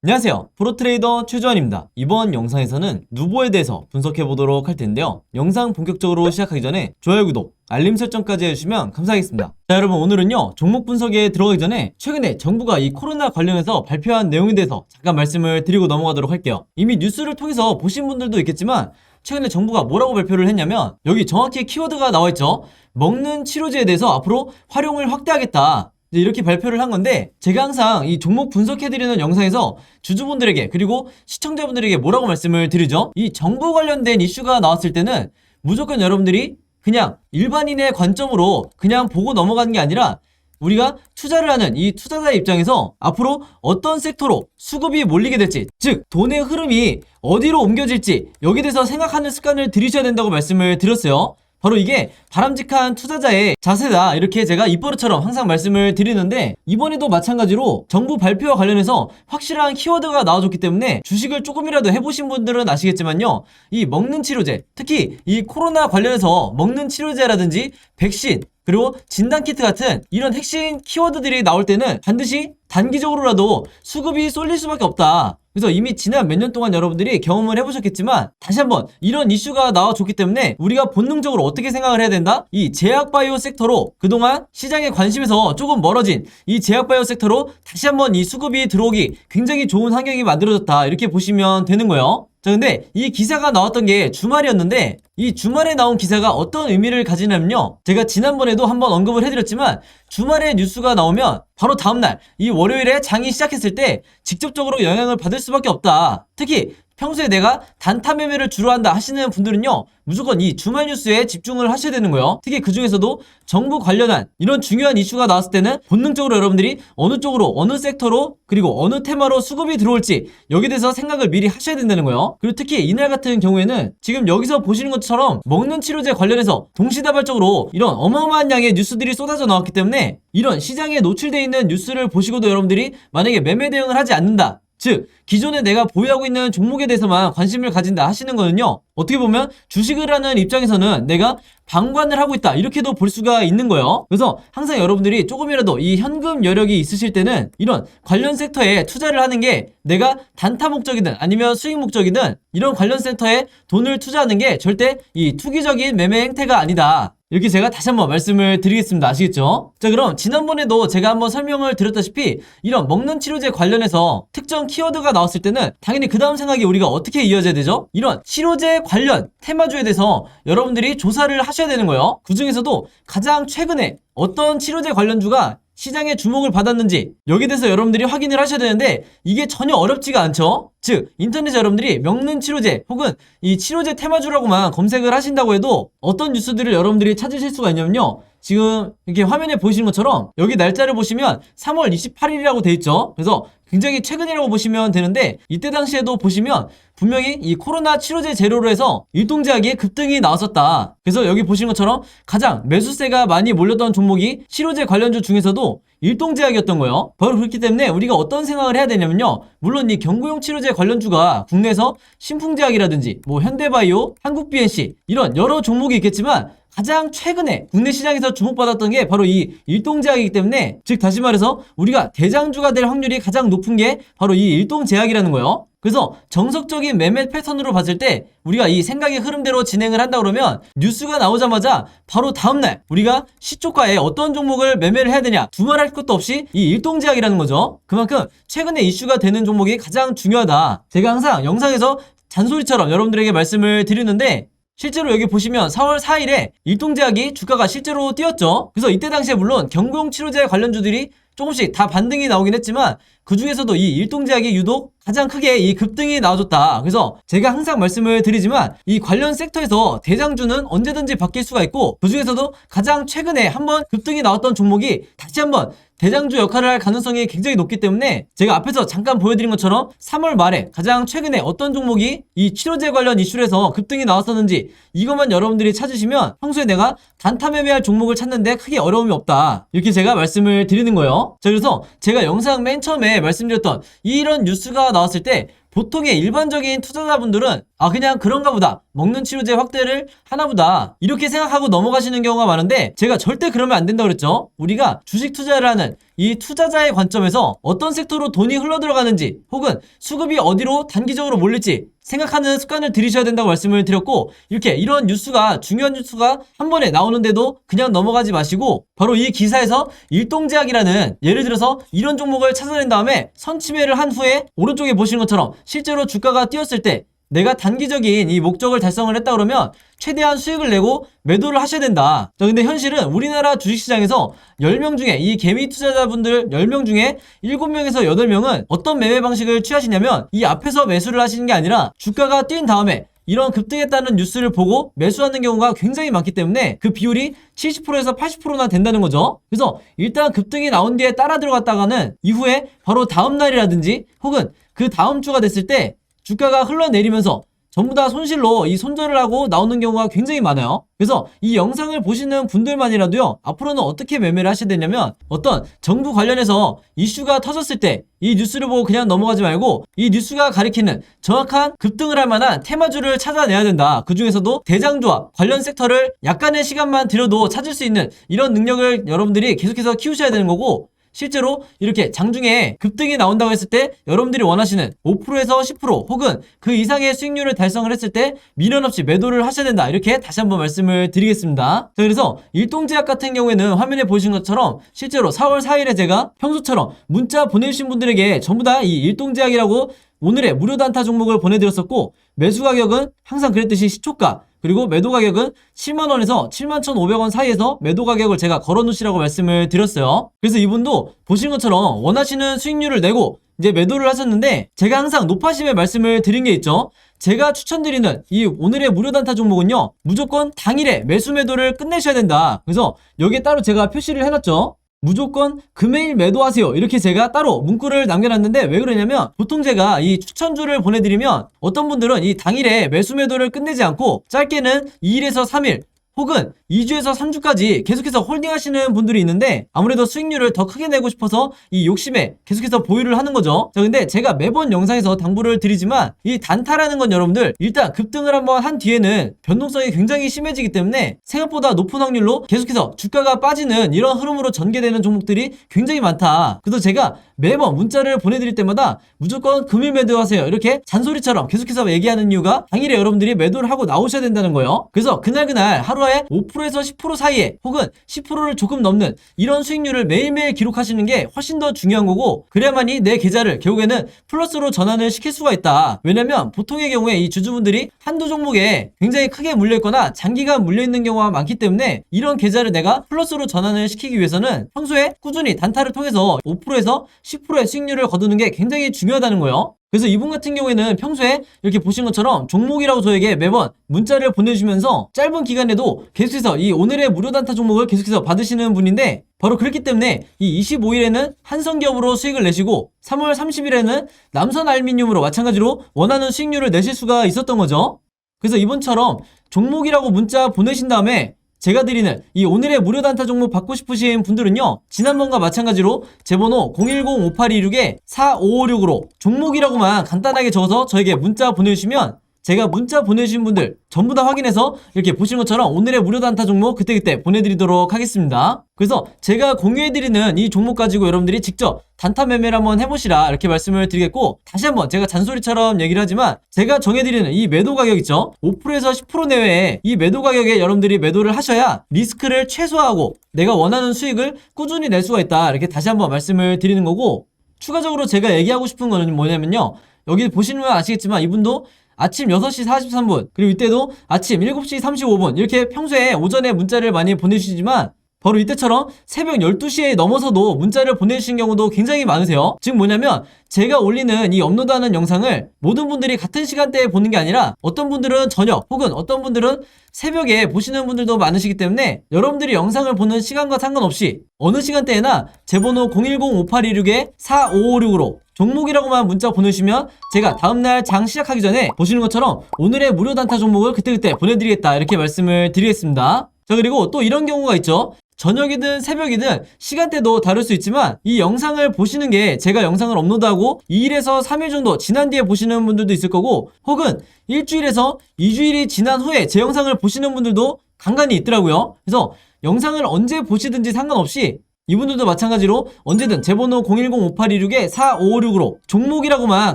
안녕하세요. 프로트레이더 최주환입니다. 이번 영상에서는 누보에 대해서 분석해 보도록 할 텐데요. 영상 본격적으로 시작하기 전에 좋아요, 구독, 알림 설정까지 해주시면 감사하겠습니다. 자, 여러분, 오늘은요 종목 분석에 들어가기 전에 최근에 정부가 이 코로나 관련해서 발표한 내용에 대해서 잠깐 말씀을 드리고 넘어가도록 할게요. 이미 뉴스를 통해서 보신 분들도 있겠지만 최근에 정부가 뭐라고 발표를 했냐면, 여기 정확히 키워드가 나와있죠. 먹는 치료제에 대해서 앞으로 활용을 확대하겠다, 이렇게 발표를 한 건데, 제가 항상 이 종목 분석해드리는 영상에서 주주분들에게 그리고 시청자분들에게 뭐라고 말씀을 드리죠? 이 정부 관련된 이슈가 나왔을 때는 무조건 여러분들이 그냥 일반인의 관점으로 그냥 보고 넘어가는 게 아니라, 우리가 투자를 하는 이 투자자의 입장에서 앞으로 어떤 섹터로 수급이 몰리게 될지, 즉 돈의 흐름이 어디로 옮겨질지, 여기에 대해서 생각하는 습관을 들이셔야 된다고 말씀을 드렸어요. 바로 이게 바람직한 투자자의 자세다, 이렇게 제가 입버릇처럼 항상 말씀을 드리는데, 이번에도 마찬가지로 정부 발표와 관련해서 확실한 키워드가 나와줬기 때문에 주식을 조금이라도 해보신 분들은 아시겠지만요, 이 먹는 치료제, 특히 이 코로나 관련해서 먹는 치료제라든지 백신, 그리고 진단키트 같은 이런 핵심 키워드들이 나올 때는 반드시 단기적으로라도 수급이 쏠릴 수밖에 없다. 그래서 이미 지난 몇 년 동안 여러분들이 경험을 해보셨겠지만, 다시 한번 이런 이슈가 나와줬기 때문에 우리가 본능적으로 어떻게 생각을 해야 된다? 이 제약바이오 섹터로, 그동안 시장의 관심에서 조금 멀어진 이 제약바이오 섹터로 다시 한번 이 수급이 들어오기 굉장히 좋은 환경이 만들어졌다, 이렇게 보시면 되는 거예요. 자, 근데 이 기사가 나왔던 게 주말이었는데, 이 주말에 나온 기사가 어떤 의미를 가지냐면요, 제가 지난번에도 한번 언급을 해드렸지만, 주말에 뉴스가 나오면 바로 다음날 이 월요일에 장이 시작했을 때 직접적으로 영향을 받을 수밖에 없다. 특히 평소에 내가 단타 매매를 주로 한다 하시는 분들은요, 무조건 이 주말 뉴스에 집중을 하셔야 되는 거예요. 특히 그 중에서도 정부 관련한 이런 중요한 이슈가 나왔을 때는 본능적으로 여러분들이 어느 쪽으로, 어느 섹터로, 그리고 어느 테마로 수급이 들어올지, 여기에 대해서 생각을 미리 하셔야 된다는 거예요. 그리고 특히 이날 같은 경우에는 지금 여기서 보시는 것처럼 먹는 치료제 관련해서 동시다발적으로 이런 어마어마한 양의 뉴스들이 쏟아져 나왔기 때문에, 이런 시장에 노출되어 있는 뉴스를 보시고도 여러분들이 만약에 매매 대응을 하지 않는다, 즉 기존에 내가 보유하고 있는 종목에 대해서만 관심을 가진다 하시는 거는요, 어떻게 보면 주식을 하는 입장에서는 내가 방관을 하고 있다, 이렇게도 볼 수가 있는 거예요. 그래서 항상 여러분들이 조금이라도 이 현금 여력이 있으실 때는 이런 관련 섹터에 투자를 하는 게, 내가 단타 목적이든 아니면 수익 목적이든 이런 관련 섹터에 돈을 투자하는 게 절대 이 투기적인 매매 행태가 아니다, 이렇게 제가 다시 한번 말씀을 드리겠습니다. 아시겠죠? 자, 그럼 지난번에도 제가 한번 설명을 드렸다시피 이런 먹는 치료제 관련해서 특정 키워드가 나왔을 때는 당연히 그 다음 생각이 우리가 어떻게 이어져야 되죠? 이런 치료제 관련 테마주에 대해서 여러분들이 조사를 하셔야 되는 거예요. 그 중에서도 가장 최근에 어떤 치료제 관련주가 시장의 주목을 받았는지, 여기에 대해서 여러분들이 확인을 하셔야 되는데, 이게 전혀 어렵지가 않죠? 즉 인터넷에 여러분들이 먹는 치료제 혹은 이 치료제 테마주라고만 검색을 하신다고 해도 어떤 뉴스들을 여러분들이 찾으실 수가 있냐면요, 지금 이렇게 화면에 보시는 것처럼 여기 날짜를 보시면 3월 28일이라고 돼 있죠. 그래서 굉장히 최근이라고 보시면 되는데, 이때 당시에도 보시면 분명히 이 코로나 치료제 재료로 해서 일동제약의 급등이 나왔었다. 그래서 여기 보시는 것처럼 가장 매수세가 많이 몰렸던 종목이 치료제 관련주 중에서도 일동제약이었던 거예요. 바로 그렇기 때문에 우리가 어떤 생각을 해야 되냐면요, 물론 이 경구용 치료제 관련주가 국내에서 신풍제약이라든지 뭐 현대바이오, 한국BNC 이런 여러 종목이 있겠지만, 가장 최근에 국내 시장에서 주목받았던 게 바로 이 일동제약이기 때문에, 즉 다시 말해서 우리가 대장주가 될 확률이 가장 높은 게 바로 이 일동제약이라는 거예요. 그래서 정석적인 매매 패턴으로 봤을 때 우리가 이 생각의 흐름대로 진행을 한다 그러면, 뉴스가 나오자마자 바로 다음날 우리가 시초가에 어떤 종목을 매매를 해야 되냐 두말할 것도 없이 이 일동제약이라는 거죠. 그만큼 최근에 이슈가 되는 종목이 가장 중요하다, 제가 항상 영상에서 잔소리처럼 여러분들에게 말씀을 드리는데, 실제로 여기 보시면 4월 4일에 일동제약이 주가가 실제로 뛰었죠. 그래서 이때 당시에 물론 경구용 치료제 관련주들이 조금씩 다 반등이 나오긴 했지만, 그 중에서도 이 일동제약이 유독 가장 크게 이 급등이 나와줬다. 그래서 제가 항상 말씀을 드리지만, 이 관련 섹터에서 대장주는 언제든지 바뀔 수가 있고, 그 중에서도 가장 최근에 한번 급등이 나왔던 종목이 다시 한번 대장주 역할을 할 가능성이 굉장히 높기 때문에, 제가 앞에서 잠깐 보여드린 것처럼 3월 말에 가장 최근에 어떤 종목이 이 치료제 관련 이슈로 해서 급등이 나왔었는지, 이것만 여러분들이 찾으시면 평소에 내가 단타 매매할 종목을 찾는데 크게 어려움이 없다, 이렇게 제가 말씀을 드리는 거예요. 자, 그래서 제가 영상 맨 처음에 말씀드렸던 이런 뉴스가 나왔을 때 보통의 일반적인 투자자분들은 그냥 그런가 보다, 먹는 치료제 확대를 하나보다, 이렇게 생각하고 넘어가시는 경우가 많은데, 제가 절대 그러면 안 된다고 그랬죠. 우리가 주식 투자를 하는 이 투자자의 관점에서 어떤 섹터로 돈이 흘러들어가는지, 혹은 수급이 어디로 단기적으로 몰릴지 생각하는 습관을 들이셔야 된다고 말씀을 드렸고, 이렇게 이런 뉴스가, 중요한 뉴스가 한 번에 나오는데도 그냥 넘어가지 마시고, 바로 이 기사에서 일동제약이라는, 예를 들어서 이런 종목을 찾아낸 다음에 선침해를 한 후에 오른쪽에 보시는 것처럼 실제로 주가가 뛰었을 때 내가 단기적인 이 목적을 달성을 했다 그러면 최대한 수익을 내고 매도를 하셔야 된다. 자, 근데 현실은 우리나라 주식시장에서 10명 중에, 이 개미 투자자분들 10명 중에 7명에서 8명은 어떤 매매 방식을 취하시냐면, 이 앞에서 매수를 하시는 게 아니라 주가가 뛴 다음에 이런 급등했다는 뉴스를 보고 매수하는 경우가 굉장히 많기 때문에 그 비율이 70%에서 80%나 된다는 거죠. 그래서 일단 급등이 나온 뒤에 따라 들어갔다가는 이후에 바로 다음 날이라든지 혹은 그 다음 주가 됐을 때 주가가 흘러내리면서 전부 다 손실로 이 손절을 하고 나오는 경우가 굉장히 많아요. 그래서 이 영상을 보시는 분들만이라도요, 앞으로는 어떻게 매매를 하셔야 되냐면, 어떤 정부 관련해서 이슈가 터졌을 때 이 뉴스를 보고 그냥 넘어가지 말고 이 뉴스가 가리키는 정확한 급등을 할 만한 테마주를 찾아내야 된다. 그 중에서도 대장주와 관련 섹터를 약간의 시간만 들여도 찾을 수 있는 이런 능력을 여러분들이 계속해서 키우셔야 되는 거고, 실제로 이렇게 장중에 급등이 나온다고 했을 때 여러분들이 원하시는 5%에서 10% 혹은 그 이상의 수익률을 달성을 했을 때 미련 없이 매도를 하셔야 된다. 이렇게 다시 한번 말씀을 드리겠습니다. 자, 그래서 일동제약 같은 경우에는 화면에 보신 것처럼 실제로 4월 4일에 제가 평소처럼 문자 보내주신 분들에게 전부 다 이 일동제약이라고 오늘의 무료 단타 종목을 보내드렸었고, 매수 가격은 항상 그랬듯이 시초가, 그리고 매도 가격은 7만원에서 71,500원 사이에서 매도 가격을 제가 걸어놓으시라고 말씀을 드렸어요. 그래서 이분도 보신 것처럼 원하시는 수익률을 내고 이제 매도를 하셨는데, 제가 항상 높아심에 말씀을 드린 게 있죠. 제가 추천드리는 이 오늘의 무료 단타 종목은요, 무조건 당일에 매수 매도를 끝내셔야 된다. 그래서 여기에 따로 제가 표시를 해놨죠. 무조건 금요일 매도하세요. 이렇게 제가 따로 문구를 남겨놨는데, 왜 그러냐면 보통 제가 이 추천주를 보내드리면 어떤 분들은 이 당일에 매수 매도를 끝내지 않고 짧게는 2일에서 3일 혹은 2주에서 3주까지 계속해서 홀딩 하시는 분들이 있는데, 아무래도 수익률을 더 크게 내고 싶어서 이 욕심에 계속해서 보유를 하는 거죠. 자, 근데 제가 매번 영상에서 당부를 드리지만 이 단타라는 건 여러분들 일단 급등을 한번 한 뒤에는 변동성이 굉장히 심해지기 때문에 생각보다 높은 확률로 계속해서 주가가 빠지는 이런 흐름으로 전개되는 종목들이 굉장히 많다. 그래서 제가 매번 문자를 보내드릴 때마다 무조건 금일 매도하세요. 이렇게 잔소리처럼 계속해서 얘기하는 이유가 당일에 여러분들이 매도를 하고 나오셔야 된다는 거예요. 그래서 그날 하루에 5%에서 10% 사이에 혹은 10%를 조금 넘는 이런 수익률을 매일매일 기록하시는 게 훨씬 더 중요한 거고, 그래야만이 내 계좌를 결국에는 플러스로 전환을 시킬 수가 있다. 왜냐면 보통의 경우에 이 주주분들이 한두 종목에 굉장히 크게 물려있거나 장기간 물려있는 경우가 많기 때문에 이런 계좌를 내가 플러스로 전환을 시키기 위해서는 평소에 꾸준히 단타를 통해서 5%에서 10%의 수익률을 거두는 게 굉장히 중요하다는 거예요. 그래서 이분 같은 경우에는 평소에 이렇게 보신 것처럼 종목이라고 저에게 매번 문자를 보내주시면서 짧은 기간에도 계속해서 이 오늘의 무료 단타 종목을 계속해서 받으시는 분인데, 바로 그렇기 때문에 이 25일에는 한성기업으로 수익을 내시고 3월 30일에는 남선알미늄으로 마찬가지로 원하는 수익률을 내실 수가 있었던 거죠. 그래서 이번처럼 종목이라고 문자 보내신 다음에 제가 드리는 이 오늘의 무료 단타 종목 받고 싶으신 분들은요, 지난번과 마찬가지로 제 번호 010-5826-4556으로 종목이라고만 간단하게 적어서 저에게 문자 보내주시면 제가 문자 보내주신 분들 전부 다 확인해서 이렇게 보시는 것처럼 오늘의 무료 단타 종목 그때그때 보내드리도록 하겠습니다. 그래서 제가 공유해드리는 이 종목 가지고 여러분들이 직접 단타 매매를 한번 해보시라 이렇게 말씀을 드리겠고, 다시 한번 제가 잔소리처럼 얘기를 하지만 제가 정해드리는 이 매도 가격 있죠, 5%에서 10% 내외에 이 매도 가격에 여러분들이 매도를 하셔야 리스크를 최소화하고 내가 원하는 수익을 꾸준히 낼 수가 있다. 이렇게 다시 한번 말씀을 드리는 거고, 추가적으로 제가 얘기하고 싶은 거는 뭐냐면요, 여기 보시면 아시겠지만 이분도 아침 6시 43분 그리고 이때도 아침 7시 35분 이렇게 평소에 오전에 문자를 많이 보내주시지만 바로 이때처럼 새벽 12시에 넘어서도 문자를 보내주신 경우도 굉장히 많으세요. 즉 뭐냐면 제가 올리는 이 업로드하는 영상을 모든 분들이 같은 시간대에 보는 게 아니라 어떤 분들은 저녁 혹은 어떤 분들은 새벽에 보시는 분들도 많으시기 때문에 여러분들이 영상을 보는 시간과 상관없이 어느 시간대에나 제 번호 010-5826-4556으로 종목이라고만 문자 보내주시면 제가 다음날 장 시작하기 전에 보시는 것처럼 오늘의 무료 단타 종목을 그때그때 보내드리겠다 이렇게 말씀을 드리겠습니다. 자, 그리고 또 이런 경우가 있죠. 저녁이든 새벽이든 시간대도 다를 수 있지만 이 영상을 보시는 게 제가 영상을 업로드하고 2일에서 3일 정도 지난 뒤에 보시는 분들도 있을 거고 혹은 일주일에서 2주일이 지난 후에 제 영상을 보시는 분들도 간간히 있더라고요. 그래서 영상을 언제 보시든지 상관없이 이분들도 마찬가지로 언제든 제 번호 010-5826-4556으로 종목이라고만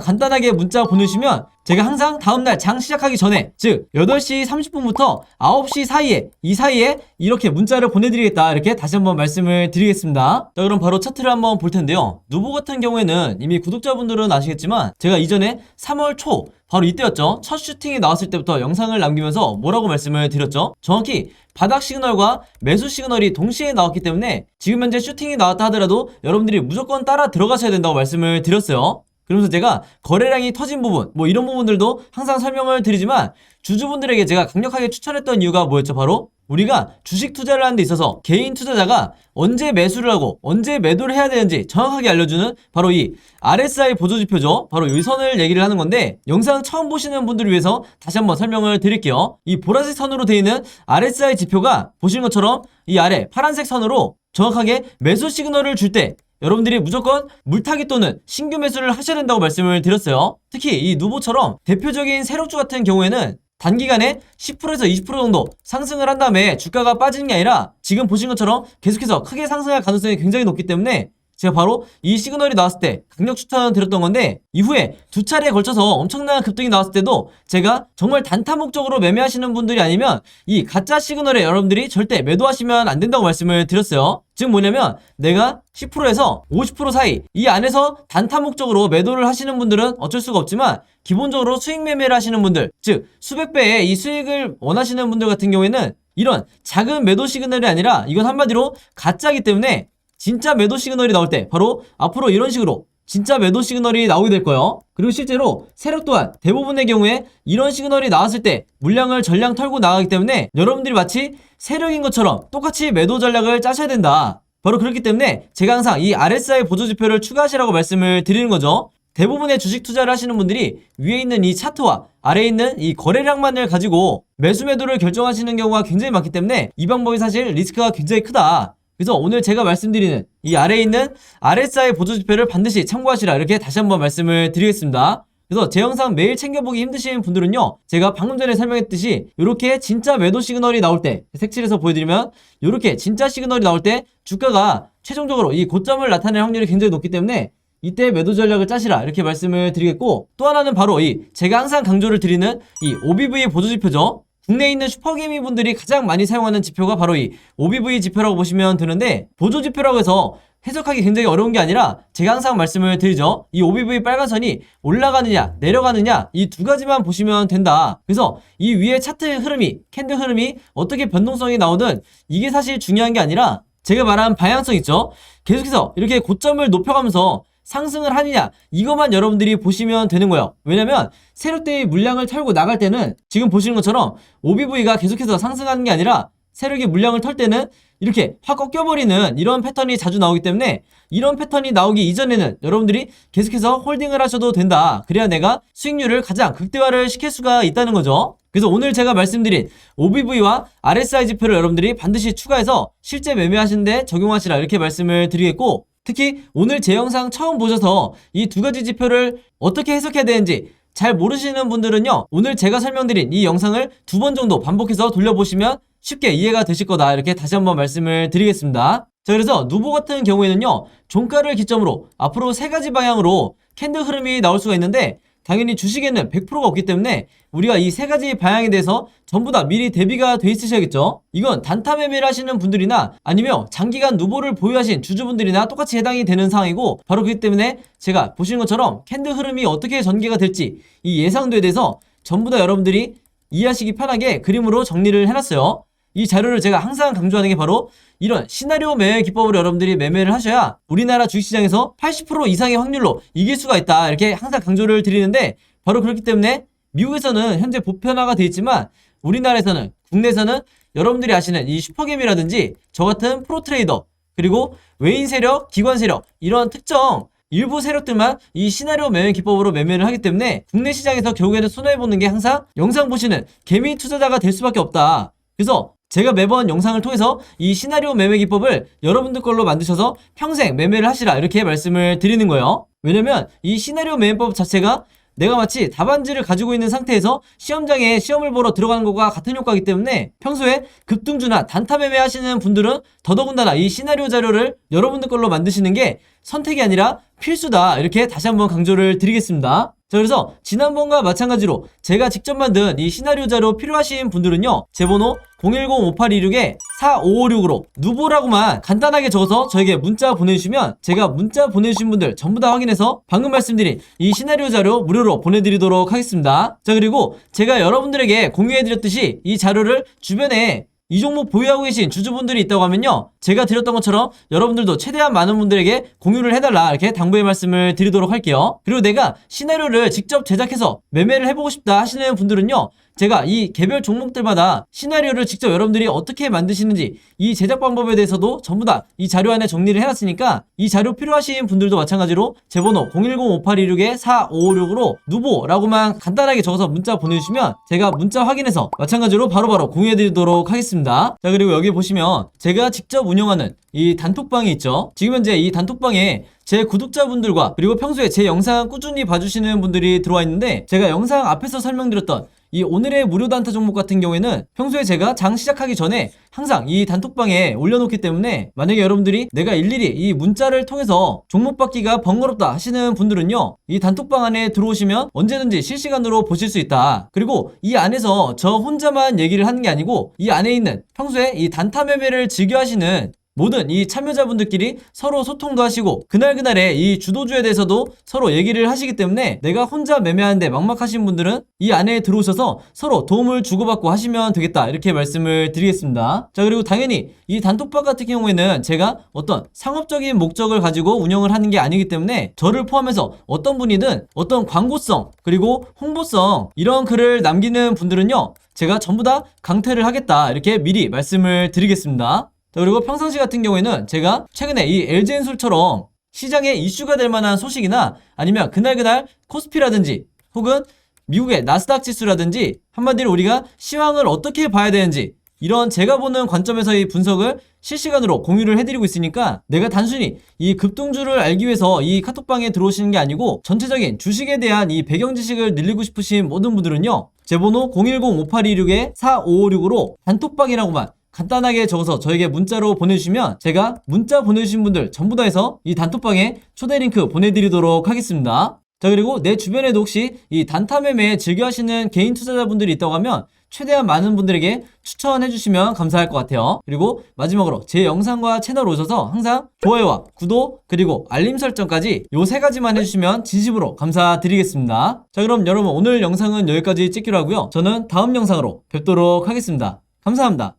간단하게 문자 보내주시면 제가 항상 다음날 장 시작하기 전에 즉 8시 30분부터 9시 사이에 이 사이에 이렇게 문자를 보내드리겠다 이렇게 다시 한번 말씀을 드리겠습니다. 자 그럼 바로 차트를 한번 볼 텐데요. 누보 같은 경우에는 이미 구독자분들은 아시겠지만 제가 이전에 3월 초 바로 이때였죠. 첫 슈팅이 나왔을 때부터 영상을 남기면서 뭐라고 말씀을 드렸죠. 정확히 바닥 시그널과 매수 시그널이 동시에 나왔기 때문에 지금 현재 슈팅이 나왔다 하더라도 여러분들이 무조건 따라 들어가셔야 된다고 말씀을 드렸어요. 그러면서 제가 거래량이 터진 부분 뭐 이런 부분들도 항상 설명을 드리지만 주주분들에게 제가 강력하게 추천했던 이유가 뭐였죠? 바로 우리가 주식 투자를 하는 데 있어서 개인 투자자가 언제 매수를 하고 언제 매도를 해야 되는지 정확하게 알려주는 바로 이 RSI 보조지표죠. 바로 이 선을 얘기를 하는 건데 영상 처음 보시는 분들을 위해서 다시 한번 설명을 드릴게요. 이 보라색 선으로 되어 있는 RSI 지표가 보시는 것처럼 이 아래 파란색 선으로 정확하게 매수 시그널을 줄 때 여러분들이 무조건 물타기 또는 신규 매수를 하셔야 된다고 말씀을 드렸어요. 특히 이 누보처럼 대표적인 세력주 같은 경우에는 단기간에 10%에서 20% 정도 상승을 한 다음에 주가가 빠지는 게 아니라 지금 보신 것처럼 계속해서 크게 상승할 가능성이 굉장히 높기 때문에 제가 바로 이 시그널이 나왔을 때 강력 추천드렸던 건데 이후에 두 차례에 걸쳐서 엄청난 급등이 나왔을 때도 제가 정말 단타 목적으로 매매하시는 분들이 아니면 이 가짜 시그널에 여러분들이 절대 매도하시면 안 된다고 말씀을 드렸어요. 즉 뭐냐면 내가 10%에서 50% 사이 이 안에서 단타 목적으로 매도를 하시는 분들은 어쩔 수가 없지만 기본적으로 수익 매매를 하시는 분들 즉 수백 배의 이 수익을 원하시는 분들 같은 경우에는 이런 작은 매도 시그널이 아니라 이건 한마디로 가짜이기 때문에 진짜 매도 시그널이 나올 때 바로 앞으로 이런 식으로 진짜 매도 시그널이 나오게 될 거예요. 그리고 실제로 세력 또한 대부분의 경우에 이런 시그널이 나왔을 때 물량을 전량 털고 나가기 때문에 여러분들이 마치 세력인 것처럼 똑같이 매도 전략을 짜셔야 된다. 바로 그렇기 때문에 제가 항상 이 RSI 보조지표를 추가하시라고 말씀을 드리는 거죠. 대부분의 주식 투자를 하시는 분들이 위에 있는 이 차트와 아래에 있는 이 거래량만을 가지고 매수 매도를 결정하시는 경우가 굉장히 많기 때문에 이 방법이 사실 리스크가 굉장히 크다. 그래서 오늘 제가 말씀드리는 이 아래에 있는 RSI 보조지표를 반드시 참고하시라 이렇게 다시 한번 말씀을 드리겠습니다. 그래서 제 영상 매일 챙겨보기 힘드신 분들은요 제가 방금 전에 설명했듯이 이렇게 진짜 매도 시그널이 나올 때 색칠해서 보여드리면 이렇게 진짜 시그널이 나올 때 주가가 최종적으로 이 고점을 나타낼 확률이 굉장히 높기 때문에 이때 매도 전략을 짜시라 이렇게 말씀을 드리겠고 또 하나는 바로 이 제가 항상 강조를 드리는 이 OBV 보조지표죠. 국내에 있는 슈퍼개미 분들이 가장 많이 사용하는 지표가 바로 이 OBV 지표라고 보시면 되는데 보조지표라고 해서 해석하기 굉장히 어려운 게 아니라 제가 항상 말씀을 드리죠. 이 OBV 빨간 선이 올라가느냐 내려가느냐 이 두 가지만 보시면 된다. 그래서 이 위에 차트 흐름이 캔들 흐름이 어떻게 변동성이 나오든 이게 사실 중요한 게 아니라 제가 말한 방향성 있죠. 계속해서 이렇게 고점을 높여가면서 상승을 하느냐 이것만 여러분들이 보시면 되는 거예요. 왜냐면 세력들이 물량을 털고 나갈 때는 지금 보시는 것처럼 OBV가 계속해서 상승하는 게 아니라 세력이 물량을 털 때는 이렇게 확 꺾여버리는 이런 패턴이 자주 나오기 때문에 이런 패턴이 나오기 이전에는 여러분들이 계속해서 홀딩을 하셔도 된다. 그래야 내가 수익률을 가장 극대화를 시킬 수가 있다는 거죠. 그래서 오늘 제가 말씀드린 OBV와 RSI 지표를 여러분들이 반드시 추가해서 실제 매매하시는데 적용하시라 이렇게 말씀을 드리겠고 특히 오늘 제 영상 처음 보셔서 이 두 가지 지표를 어떻게 해석해야 되는지 잘 모르시는 분들은요 오늘 제가 설명드린 이 영상을 2번 정도 반복해서 돌려보시면 쉽게 이해가 되실 거다 이렇게 다시 한번 말씀을 드리겠습니다. 자 그래서 누보 같은 경우에는요 종가를 기점으로 앞으로 3가지 방향으로 캔들 흐름이 나올 수가 있는데 당연히 주식에는 100%가 없기 때문에 우리가 이 3가지 방향에 대해서 전부 다 미리 대비가 돼 있으셔야겠죠. 이건 단타 매매를 하시는 분들이나 아니면 장기간 누보를 보유하신 주주분들이나 똑같이 해당이 되는 상황이고 바로 그렇기 때문에 제가 보시는 것처럼 캔들 흐름이 어떻게 전개가 될지 이 예상도에 대해서 전부 다 여러분들이 이해하시기 편하게 그림으로 정리를 해놨어요. 이 자료를 제가 항상 강조하는 게 바로 이런 시나리오 매매 기법으로 여러분들이 매매를 하셔야 우리나라 주식시장에서 80% 이상의 확률로 이길 수가 있다 이렇게 항상 강조를 드리는데 바로 그렇기 때문에 미국에서는 현재 보편화가 되어 있지만 우리나라에서는 국내에서는 여러분들이 아시는 이 슈퍼게임이라든지 저 같은 프로트레이더 그리고 외인 세력, 기관 세력 이런 특정 일부 세력들만 이 시나리오 매매 기법으로 매매를 하기 때문에 국내 시장에서 결국에는 손해보는 게 항상 영상 보시는 개미 투자자가 될 수밖에 없다. 그래서 제가 매번 영상을 통해서 이 시나리오 매매 기법을 여러분들 걸로 만드셔서 평생 매매를 하시라 이렇게 말씀을 드리는 거예요. 왜냐면 이 시나리오 매매법 자체가 내가 마치 답안지를 가지고 있는 상태에서 시험장에 시험을 보러 들어가는 것과 같은 효과이기 때문에 평소에 급등주나 단타 매매 하시는 분들은 더더군다나 이 시나리오 자료를 여러분들 걸로 만드시는 게 선택이 아니라 필수다 이렇게 다시 한번 강조를 드리겠습니다. 자, 그래서 지난번과 마찬가지로 제가 직접 만든 이 시나리오 자료 필요하신 분들은요, 제 번호 010-5826-4556으로 누보라고만 간단하게 적어서 저에게 문자 보내주시면 제가 문자 보내주신 분들 전부 다 확인해서 방금 말씀드린 이 시나리오 자료 무료로 보내드리도록 하겠습니다. 자, 그리고 제가 여러분들에게 공유해드렸듯이 이 자료를 주변에 이 종목 보유하고 계신 주주분들이 있다고 하면요, 제가 드렸던 것처럼 여러분들도 최대한 많은 분들에게 공유를 해달라 이렇게 당부의 말씀을 드리도록 할게요. 그리고 내가 시나리오를 직접 제작해서 매매를 해보고 싶다 하시는 분들은요, 제가 이 개별 종목들마다 시나리오를 직접 여러분들이 어떻게 만드시는지 이 제작 방법에 대해서도 전부 다 이 자료 안에 정리를 해놨으니까 이 자료 필요하신 분들도 마찬가지로 제 번호 010-5826-4556으로 누보라고만 간단하게 적어서 문자 보내주시면 제가 문자 확인해서 마찬가지로 바로바로 공유해드리도록 하겠습니다. 자, 그리고 여기 보시면 제가 직접 운영하는 이 단톡방이 있죠. 지금 현재 이 단톡방에 제 구독자분들과 그리고 평소에 제 영상 꾸준히 봐주시는 분들이 들어와 있는데, 제가 영상 앞에서 설명드렸던 이 오늘의 무료 단타 종목 같은 경우에는 평소에 제가 장 시작하기 전에 항상 이 단톡방에 올려놓기 때문에 만약에 여러분들이 내가 일일이 이 문자를 통해서 종목 받기가 번거롭다 하시는 분들은요, 이 단톡방 안에 들어오시면 언제든지 실시간으로 보실 수 있다. 그리고 이 안에서 저 혼자만 얘기를 하는 게 아니고 이 안에 있는 평소에 이 단타 매매를 즐겨 하시는 모든 이 참여자분들끼리 서로 소통도 하시고 그날그날의 이 주도주에 대해서도 서로 얘기를 하시기 때문에 내가 혼자 매매하는데 막막하신 분들은 이 안에 들어오셔서 서로 도움을 주고받고 하시면 되겠다 이렇게 말씀을 드리겠습니다. 자, 그리고 당연히 이 단톡방 같은 경우에는 제가 어떤 상업적인 목적을 가지고 운영을 하는 게 아니기 때문에 저를 포함해서 어떤 분이든 어떤 광고성 그리고 홍보성 이런 글을 남기는 분들은요, 제가 전부 다 강퇴를 하겠다 이렇게 미리 말씀을 드리겠습니다. 자, 그리고 평상시 같은 경우에는 제가 최근에 이 LG엔솔처럼 시장에 이슈가 될 만한 소식이나 아니면 그날 코스피라든지 혹은 미국의 나스닥 지수라든지 한마디로 우리가 시황을 어떻게 봐야 되는지 이런 제가 보는 관점에서의 분석을 실시간으로 공유를 해드리고 있으니까 내가 단순히 이 급등주를 알기 위해서 이 카톡방에 들어오시는 게 아니고 전체적인 주식에 대한 이 배경 지식을 늘리고 싶으신 모든 분들은요, 제 번호 010-5826-4556으로 단톡방이라고만 간단하게 적어서 저에게 문자로 보내주시면 제가 문자 보내주신 분들 전부 다 해서 이 단톡방에 초대 링크 보내드리도록 하겠습니다. 자, 그리고 내 주변에도 혹시 이 단타 매매 즐겨 하시는 개인 투자자분들이 있다고 하면 최대한 많은 분들에게 추천해 주시면 감사할 것 같아요. 그리고 마지막으로 제 영상과 채널 오셔서 항상 좋아요와 구독 그리고 알림 설정까지 요 세 가지만 해주시면 진심으로 감사드리겠습니다. 자, 그럼 여러분 오늘 영상은 여기까지 찍기로 하고요. 저는 다음 영상으로 뵙도록 하겠습니다. 감사합니다.